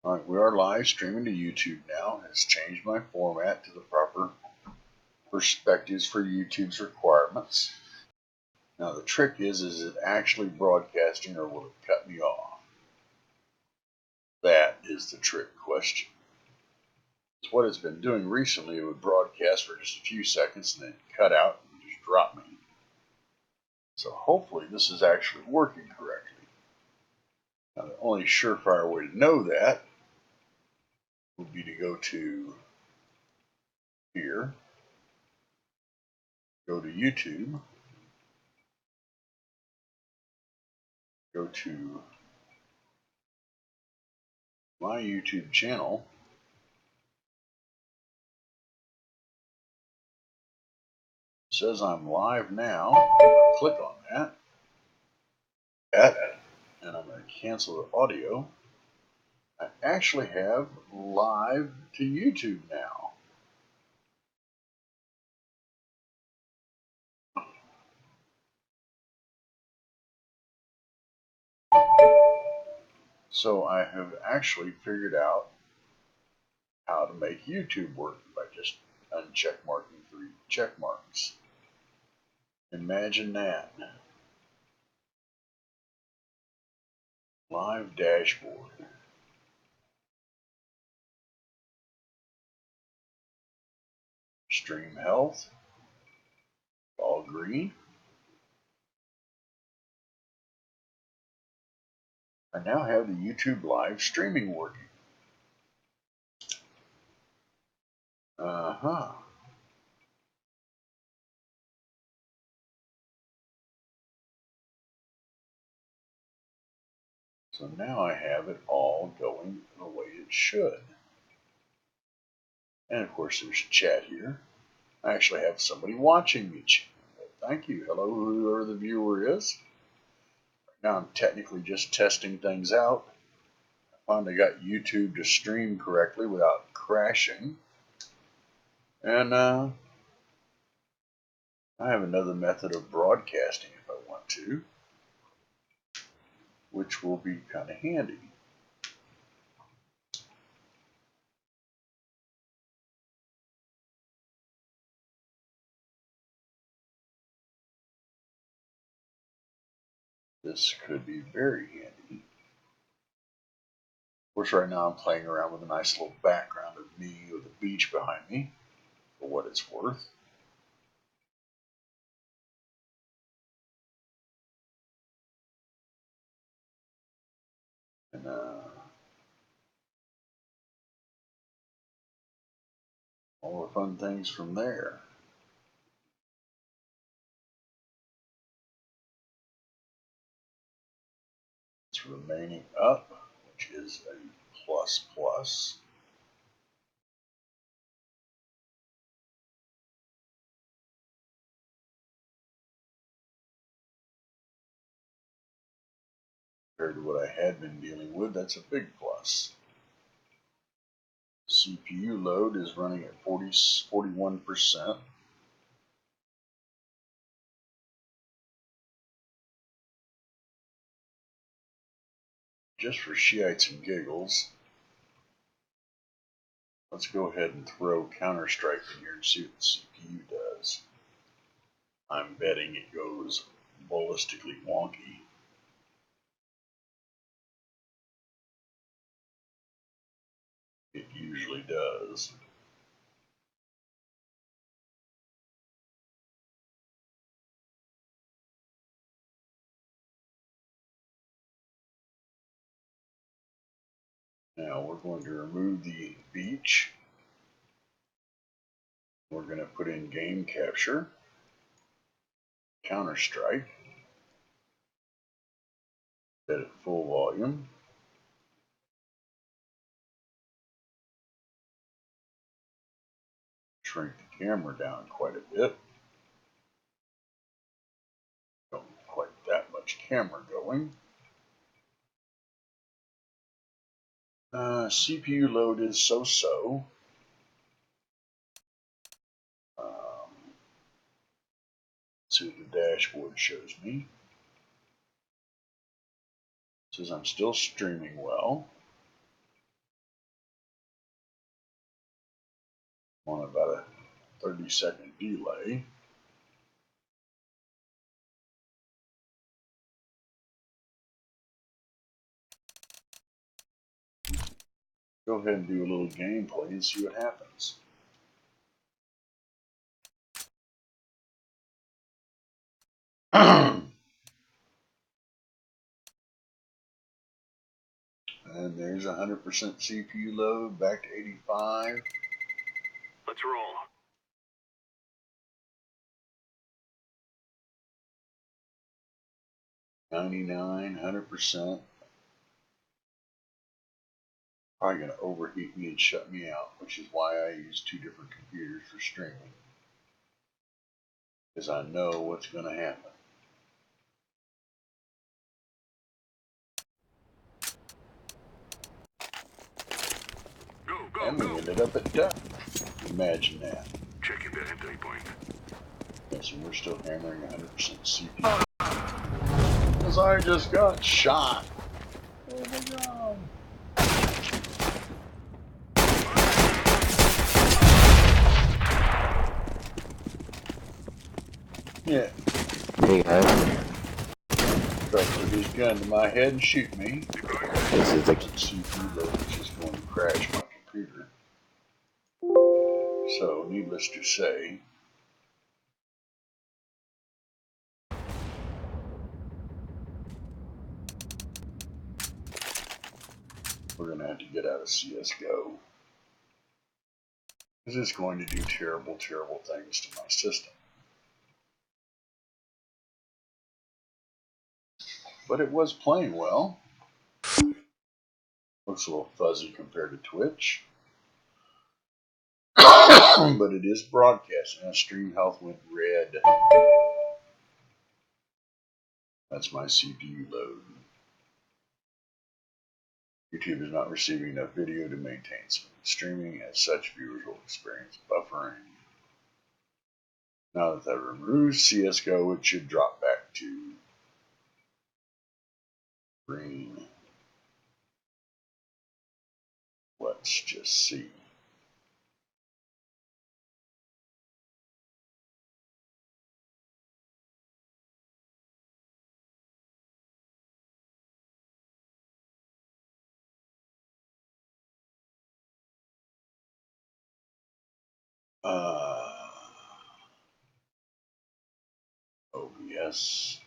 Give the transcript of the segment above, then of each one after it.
Alright, we are live streaming to YouTube now. It's changed my format to the proper perspectives for YouTube's requirements. Now the trick is it actually broadcasting or will it cut me off? That is the trick question. It's what it's been doing recently. It would broadcast for just a few seconds and then cut out and just drop me. So hopefully this is actually working correctly. Now the only surefire way to know that would be to go to here, go to YouTube, go to my YouTube channel, it says I'm live now. Click on that, and I'm going to cancel the audio. I actually have live to YouTube now. So I have actually figured out how to make YouTube work by just uncheck marking 3 check marks. Imagine that. Live dashboard. Stream health. All green. I now have the YouTube live streaming working. So now I have it all going the way it should. And of course there's chat here. I actually have somebody watching me. Thank you. Hello, whoever the viewer is. Right now I'm technically just testing things out. I finally got YouTube to stream correctly without crashing. And I have another method of broadcasting if I want to, which will be kind of handy. This could be very handy. Of course, right now I'm playing around with a nice little background of me with the beach behind me, for what it's worth. And all the fun things from there. It's remaining up, which is a plus plus. Compared to what I had been dealing with, that's a big plus. CPU load is running at 41%. Just for shiites and giggles, let's go ahead and throw Counter-Strike in here and see what the CPU does. I'm betting it goes ballistically wonky. It usually does. Now we're going to remove the beach. We're going to put in game capture, Counter-Strike, set it full volume. Shrink the camera down quite a bit. Don't quite that much camera going. CPU load is so-so. See what the dashboard shows me. It says I'm still streaming well. on about a 30-second delay. Go ahead and do a little gameplay and see what happens. And there's 100% CPU load, back to 85. Let's roll. 99, 100%. Probably going to overheat me and shut me out, which is why I use 2 different computers for streaming. Because I know what's going to happen. Go, And we ended up at duck. Imagine that. Checking that entry point. Yes, and we're still hammering 100% CPU. Because I just got shot. Oh my god. Yeah. Hey guys, Tried to put his gun to my head and shoot me. this is the CPU load is just going to crash my computer. So, needless to say, we're going to have to get out of CSGO. Because it's going to do terrible, terrible things to my system. But it was playing well. Looks a little fuzzy compared to Twitch. But it is broadcasting. Now stream health went red. That's my CPU load. YouTube is not receiving enough video to maintain smooth streaming. As such, viewers will experience buffering. Now that I've removed CSGO, it should drop back to green. Let's just see. OBS.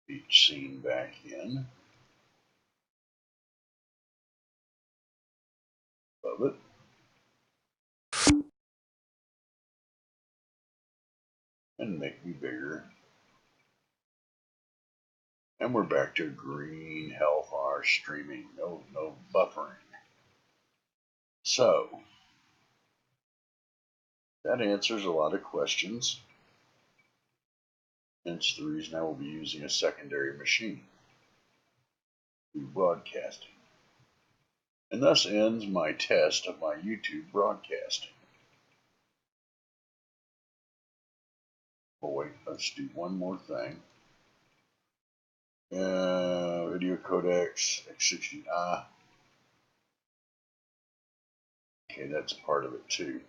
Beach scene back in. Love it. And make me bigger. And we're back to green health on our streaming. No buffering. So, that answers a lot of questions. Hence the reason I will be using a secondary machine to broadcasting. And thus ends my test of my YouTube broadcasting. Oh wait, let's do one more thing. Video codecs, X60. Okay, that's part of it too.